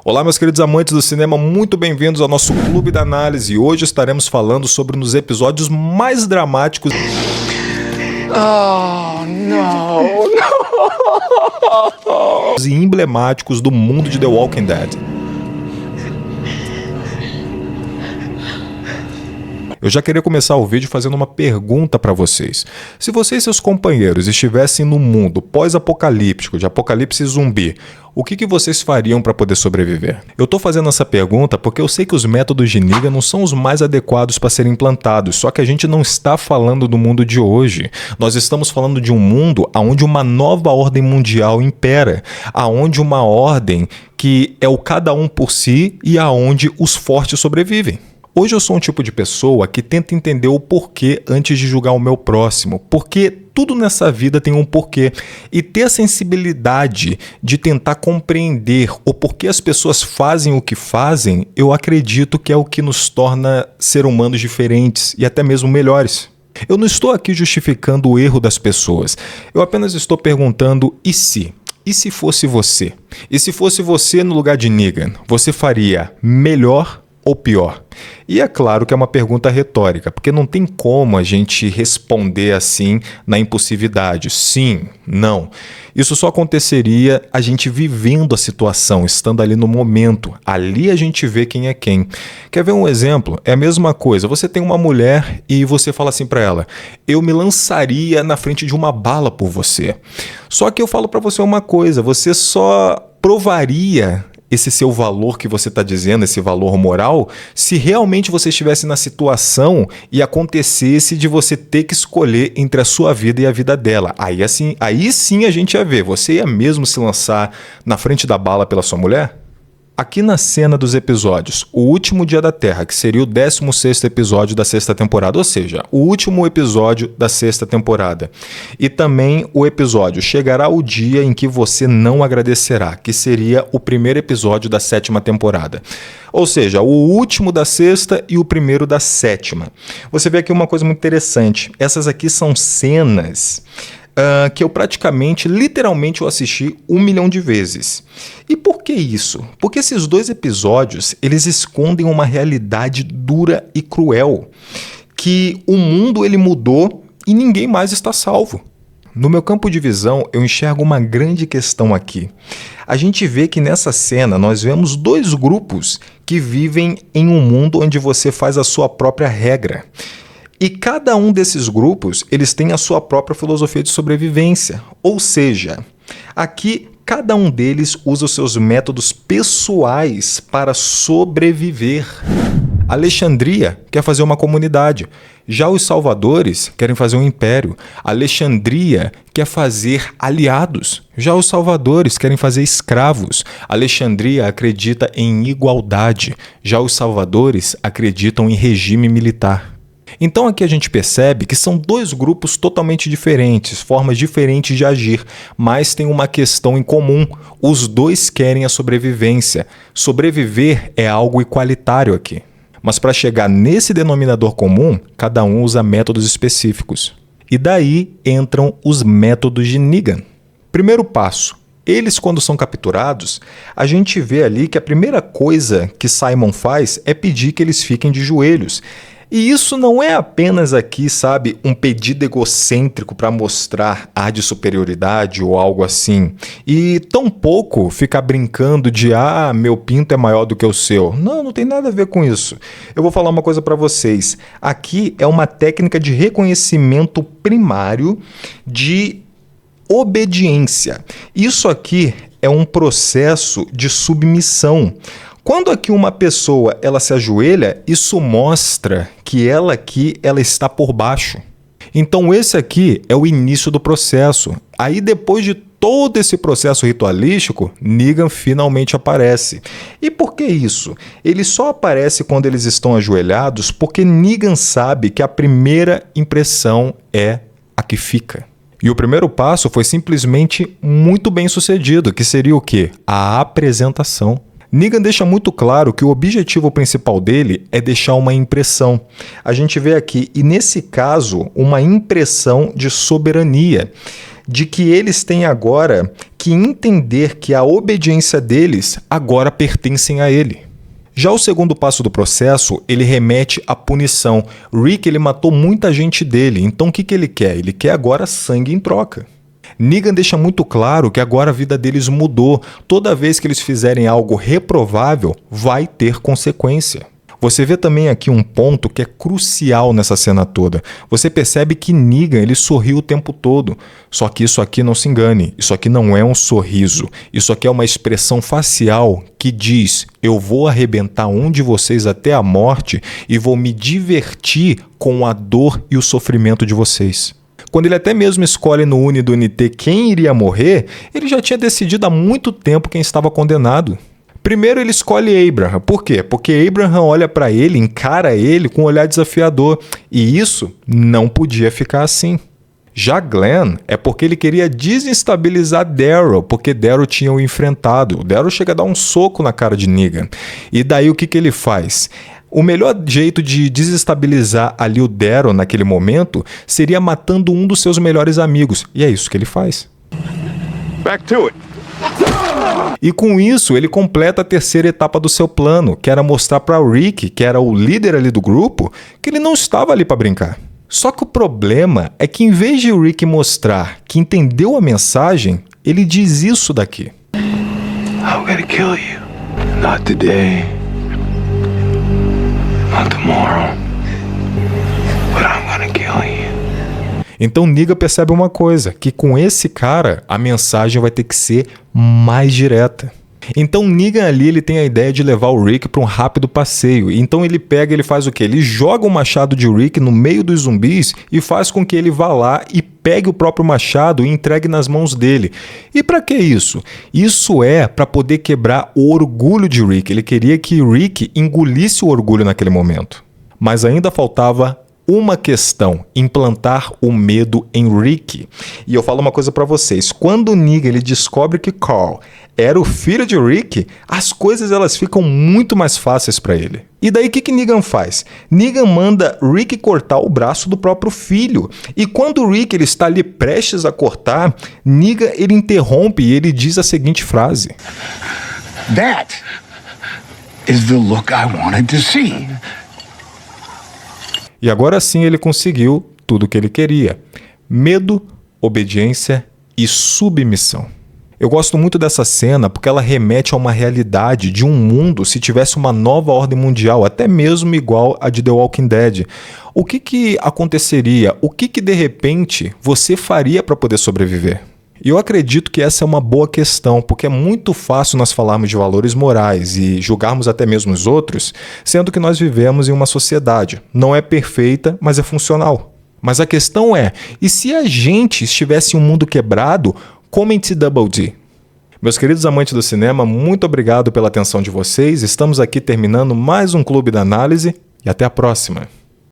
Olá, meus queridos amantes do cinema, muito bem-vindos ao nosso Clube da Análise. E hoje estaremos falando sobre um dos episódios mais dramáticos e emblemáticos do mundo de The Walking Dead. Eu já queria começar o vídeo fazendo uma pergunta para vocês. Se você e seus companheiros estivessem no mundo pós-apocalíptico, de apocalipse zumbi, o que vocês fariam para poder sobreviver? Eu tô fazendo essa pergunta porque eu sei que os métodos de Negan não são os mais adequados para serem implantados, só que a gente não está falando do mundo de hoje. Nós estamos falando de um mundo onde uma nova ordem mundial impera, aonde uma ordem que é o cada um por si e aonde os fortes sobrevivem. Hoje eu sou um tipo de pessoa que tenta entender o porquê antes de julgar o meu próximo, porque tudo nessa vida tem um porquê, e ter a sensibilidade de tentar compreender o porquê as pessoas fazem o que fazem, eu acredito que é o que nos torna ser humanos diferentes e até mesmo melhores. Eu não estou aqui justificando o erro das pessoas, eu apenas estou perguntando e se? E se fosse você? E se fosse você no lugar de Negan, você faria melhor ou pior? E é claro que é uma pergunta retórica, porque não tem como a gente responder assim na impulsividade. Sim, não. Isso só aconteceria a gente vivendo a situação, estando ali no momento. Ali a gente vê quem é quem. Quer ver um exemplo? É a mesma coisa. Você tem uma mulher e você fala assim pra ela: eu me lançaria na frente de uma bala por você. Só que eu falo pra você uma coisa: você só provaria esse seu valor que você está dizendo, esse valor moral, se realmente você estivesse na situação e acontecesse de você ter que escolher entre a sua vida e a vida dela. Aí sim a gente ia ver. Você ia mesmo se lançar na frente da bala pela sua mulher? Aqui na cena dos episódios, o último dia da Terra, que seria o 16º episódio da 6ª temporada, ou seja, o último episódio da 6ª temporada. E também o episódio Chegará o Dia em que Você Não Agradecerá, que seria o primeiro episódio da 7ª temporada. Ou seja, o último da 6ª e o primeiro da 7ª. Você vê aqui uma coisa muito interessante. Essas aqui são cenas que eu literalmente eu assisti 1 milhão de vezes. E por que isso? Porque esses dois episódios, eles escondem uma realidade dura e cruel, que o mundo ele mudou e ninguém mais está salvo. No meu campo de visão, eu enxergo uma grande questão aqui. A gente vê que nessa cena nós vemos dois grupos que vivem em um mundo onde você faz a sua própria regra. E cada um desses grupos, eles têm a sua própria filosofia de sobrevivência. Ou seja, aqui cada um deles usa os seus métodos pessoais para sobreviver. Alexandria quer fazer uma comunidade. Já os salvadores querem fazer um império. Alexandria quer fazer aliados. Já os salvadores querem fazer escravos. Alexandria acredita em igualdade. Já os salvadores acreditam em regime militar. Então aqui a gente percebe que são dois grupos totalmente diferentes, formas diferentes de agir, mas tem uma questão em comum: os dois querem a sobrevivência. Sobreviver é algo igualitário aqui. Mas para chegar nesse denominador comum, cada um usa métodos específicos. E daí entram os métodos de Negan. Primeiro passo: eles, quando são capturados, a gente vê ali que a primeira coisa que Simon faz é pedir que eles fiquem de joelhos. E isso não é apenas aqui, sabe, um pedido egocêntrico para mostrar ar de superioridade ou algo assim. E tampouco ficar brincando de meu pinto é maior do que o seu. Não tem nada a ver com isso. Eu vou falar uma coisa para vocês. Aqui é uma técnica de reconhecimento primário de obediência. Isso aqui é um processo de submissão. Quando aqui uma pessoa ela se ajoelha, isso mostra que ela está por baixo. Então esse aqui é o início do processo. Aí depois de todo esse processo ritualístico, Negan finalmente aparece. E por que isso? Ele só aparece quando eles estão ajoelhados porque Negan sabe que a primeira impressão é a que fica. E o primeiro passo foi simplesmente muito bem sucedido, que seria o quê? A apresentação. Negan deixa muito claro que o objetivo principal dele é deixar uma impressão. A gente vê aqui, e nesse caso, uma impressão de soberania, de que eles têm agora que entender que a obediência deles agora pertencem a ele. Já o segundo passo do processo, ele remete à punição. Rick, ele matou muita gente dele, então o que ele quer? Ele quer agora sangue em troca. Negan deixa muito claro que agora a vida deles mudou. Toda vez que eles fizerem algo reprovável, vai ter consequência. Você vê também aqui um ponto que é crucial nessa cena toda. Você percebe que Negan, ele sorriu o tempo todo. Só que isso aqui, não se engane, isso aqui não é um sorriso. Isso aqui é uma expressão facial que diz: eu vou arrebentar um de vocês até a morte e vou me divertir com a dor e o sofrimento de vocês. Quando ele até mesmo escolhe no Uni do NT quem iria morrer, ele já tinha decidido há muito tempo quem estava condenado. Primeiro ele escolhe Abraham. Por quê? Porque Abraham olha para ele, encara ele com um olhar desafiador. E isso não podia ficar assim. Já Glenn é porque ele queria desestabilizar Daryl, porque Daryl tinha o enfrentado. O Daryl chega a dar um soco na cara de Negan. E daí o que ele faz? O melhor jeito de desestabilizar ali o Daryl naquele momento seria matando um dos seus melhores amigos. E é isso que ele faz. Back to it. E com isso, ele completa a terceira etapa do seu plano, que era mostrar para o Rick, que era o líder ali do grupo, que ele não estava ali para brincar. Só que o problema é que em vez de o Rick mostrar que entendeu a mensagem, ele diz isso daqui. I'm gonna kill you. Not today. Not tomorrow. But I'm gonna kill you. Então Negan percebe uma coisa, que com esse cara a mensagem vai ter que ser mais direta. Então Negan ali ele tem a ideia de levar o Rick para um rápido passeio. Então ele faz o quê? Ele joga o machado de Rick no meio dos zumbis e faz com que ele vá lá e pegue o próprio machado e entregue nas mãos dele. E para que isso? Isso é para poder quebrar o orgulho de Rick. Ele queria que Rick engolisse o orgulho naquele momento. Mas ainda faltava uma questão: implantar o medo em Rick. E eu falo uma coisa pra vocês: quando o Negan ele descobre que Carl era o filho de Rick, as coisas elas ficam muito mais fáceis pra ele. E daí o que Negan faz? Negan manda Rick cortar o braço do próprio filho. E quando o Rick ele está ali prestes a cortar, Negan ele interrompe e ele diz a seguinte frase: That is the look I wanted to see. E agora sim ele conseguiu tudo o que ele queria: medo, obediência e submissão. Eu gosto muito dessa cena porque ela remete a uma realidade de um mundo se tivesse uma nova ordem mundial, até mesmo igual a de The Walking Dead. O que aconteceria? O que de repente você faria para poder sobreviver? E eu acredito que essa é uma boa questão, porque é muito fácil nós falarmos de valores morais e julgarmos até mesmo os outros, sendo que nós vivemos em uma sociedade. Não é perfeita, mas é funcional. Mas a questão é, e se a gente estivesse em um mundo quebrado, comente Double D. Meus queridos amantes do cinema, muito obrigado pela atenção de vocês. Estamos aqui terminando mais um Clube da Análise e até a próxima.